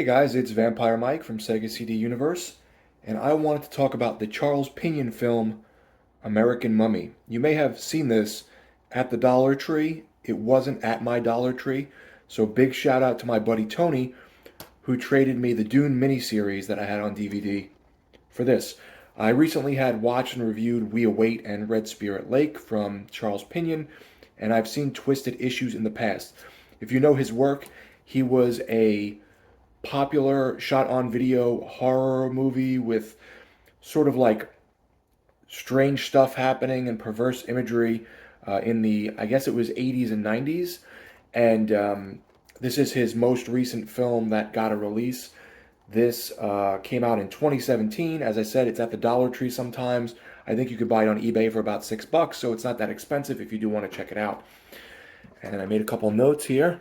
guys, it's Vampire Mike from Sega CD Universe, and I wanted to talk about the Charles Pinion film American Mummy. You may have seen this at the Dollar Tree. It wasn't at my Dollar Tree, so big shout out to my buddy Tony, who traded me the Dune miniseries that I had on DVD for this. I recently had watched and reviewed We Await and Red Spirit Lake from Charles Pinion, and I've seen Twisted Issues in the past. If you know his work, he was a popular shot on video horror movie with sort of like strange stuff happening and perverse imagery in the, I guess it was 80s and 90s. And this is his most recent film that got a release. This came out in 2017. As I said, it's at the Dollar Tree sometimes. I think you could buy it on eBay for about $6, so it's not that expensive if you do want to check it out. And I made a couple notes here.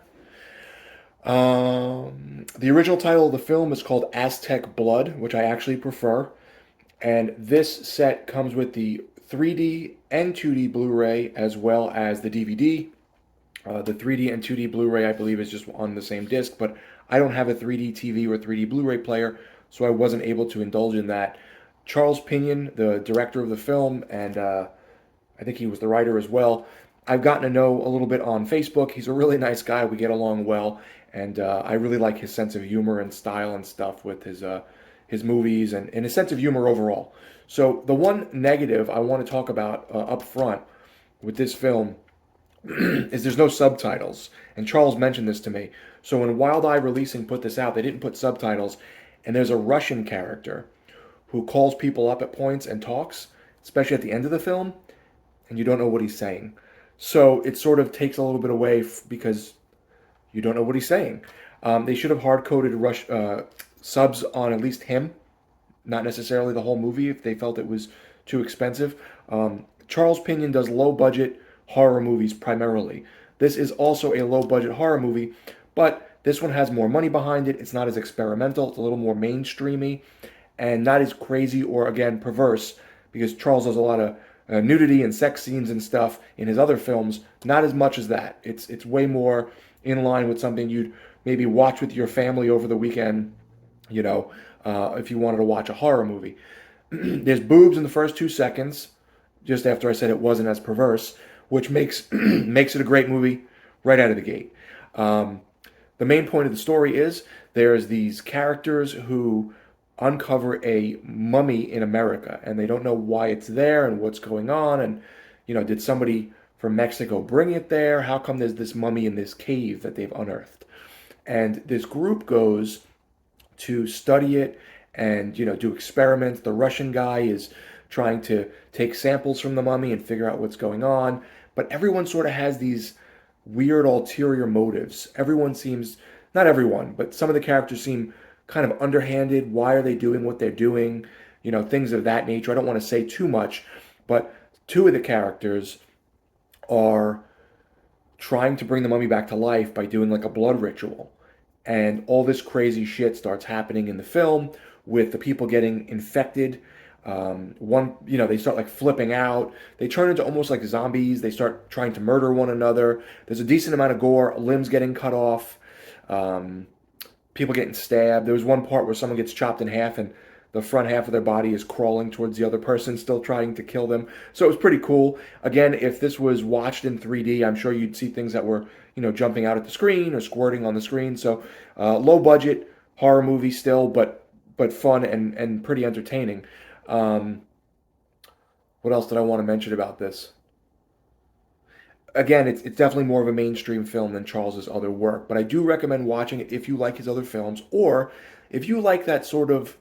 The original title of the film is called Aztec Blood, which I actually prefer. And this set comes with the 3D and 2D Blu-ray as well as the DVD. The 3D and 2D Blu-ray, I believe, is just on the same disc, but I don't have a 3D TV or 3D Blu-ray player, so I wasn't able to indulge in that. Charles Pinion, the director of the film, and I think he was the writer as well, I've gotten to know a little bit on Facebook. He's a really nice guy. We get along well, and I really like his sense of humor and style and stuff with his movies and his sense of humor overall. So the one negative I want to talk about up front with this film is there's no subtitles. And Charles mentioned this to me. So when Wild Eye Releasing put this out, they didn't put subtitles, and there's a Russian character who calls people up at points and talks, especially at the end of the film, and you don't know what he's saying. So it sort of takes a little bit away because you don't know what he's saying. They should have hard-coded subs on at least him, not necessarily the whole movie if they felt it was too expensive. Charles Pinion does low-budget horror movies primarily. This is also a low-budget horror movie, but this one has more money behind it. It's not as experimental. It's a little more mainstreamy and not as crazy or, again, perverse, because Charles does a lot of nudity and sex scenes and stuff in his other films. Not as much as that. It's way more in line with something you'd maybe watch with your family over the weekend, if you wanted to watch a horror movie. There's boobs in the first 2 seconds, just after I said it wasn't as perverse, which makes makes it a great movie right out of the gate. The main point of the story is there's these characters who uncover a mummy in America, and they don't know why it's there and what's going on, and did somebody from Mexico bring it there? How come there's this mummy in this cave that they've unearthed? And this group goes to study it and do experiments. The Russian guy is trying to take samples from the mummy and figure out what's going on, but everyone sort of has these weird ulterior motives. Everyone seems, not everyone, but some of the characters seem kind of underhanded. Why are they doing what they're doing? Things of that nature. I don't want to say too much, but two of the characters are trying to bring the mummy back to life by doing like a blood ritual. And all this crazy shit starts happening in the film with the people getting infected. They start like flipping out. They turn into almost like zombies. They start trying to murder one another. There's a decent amount of gore, limbs getting cut off, people getting stabbed. There was one part where someone gets chopped in half and the front half of their body is crawling towards the other person, still trying to kill them. So it was pretty cool. Again, if this was watched in 3D, I'm sure you'd see things that were, jumping out at the screen or squirting on the screen. So low budget horror movie still, but fun and pretty entertaining. What else did I want to mention about this? Again, it's definitely more of a mainstream film than Charles's other work, but I do recommend watching it if you like his other films, or if you like that sort of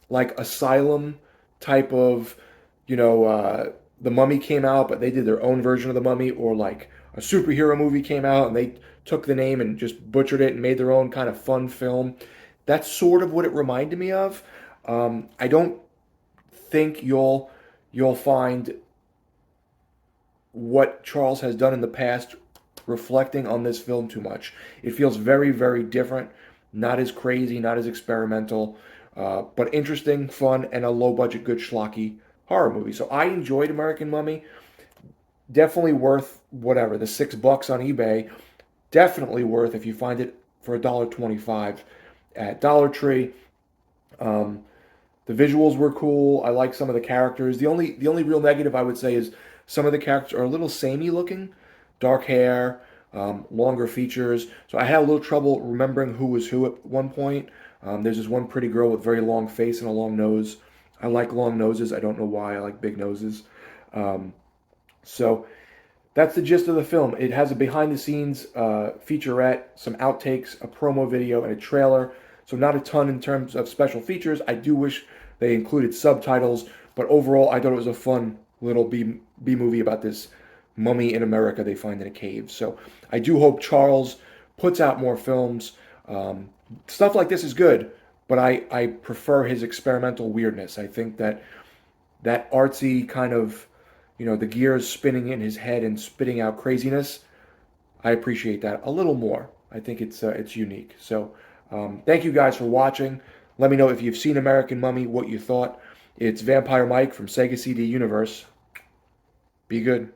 like Asylum type of, The Mummy came out, but they did their own version of The Mummy, or like a superhero movie came out and they took the name and just butchered it and made their own kind of fun film. That's sort of what it reminded me of. I don't think you'll find what Charles has done in the past reflecting on this film too much. It feels very, very different, not as crazy, not as experimental, but interesting, fun, and a low-budget, good schlocky horror movie. So I enjoyed American Mummy. Definitely worth whatever, the $6 on eBay. Definitely worth if you find it for $1.25 at Dollar Tree. Um, the visuals were cool. I like some of the characters. The only real negative I would say is some of the characters are a little samey looking, dark hair, longer features. So I had a little trouble remembering who was who at one point. There's this one pretty girl with very long face and a long nose. I like long noses. I don't know why I like big noses. Um, so that's the gist of the film. It has a behind the scenes featurette, some outtakes, a promo video, and a trailer. So, not a ton in terms of special features. I do wish they included subtitles, but overall, I thought it was a fun little B movie about this mummy in America they find in a cave. So, I do hope Charles puts out more films. Um, Stuff like this is good, but I prefer his experimental weirdness. I think that artsy kind of, the gears spinning in his head and spitting out craziness. I appreciate that a little more. I think it's unique. So, thank you guys for watching. Let me know if you've seen American Mummy, what you thought. It's Vampire Mike from Sega CD Universe. Be good.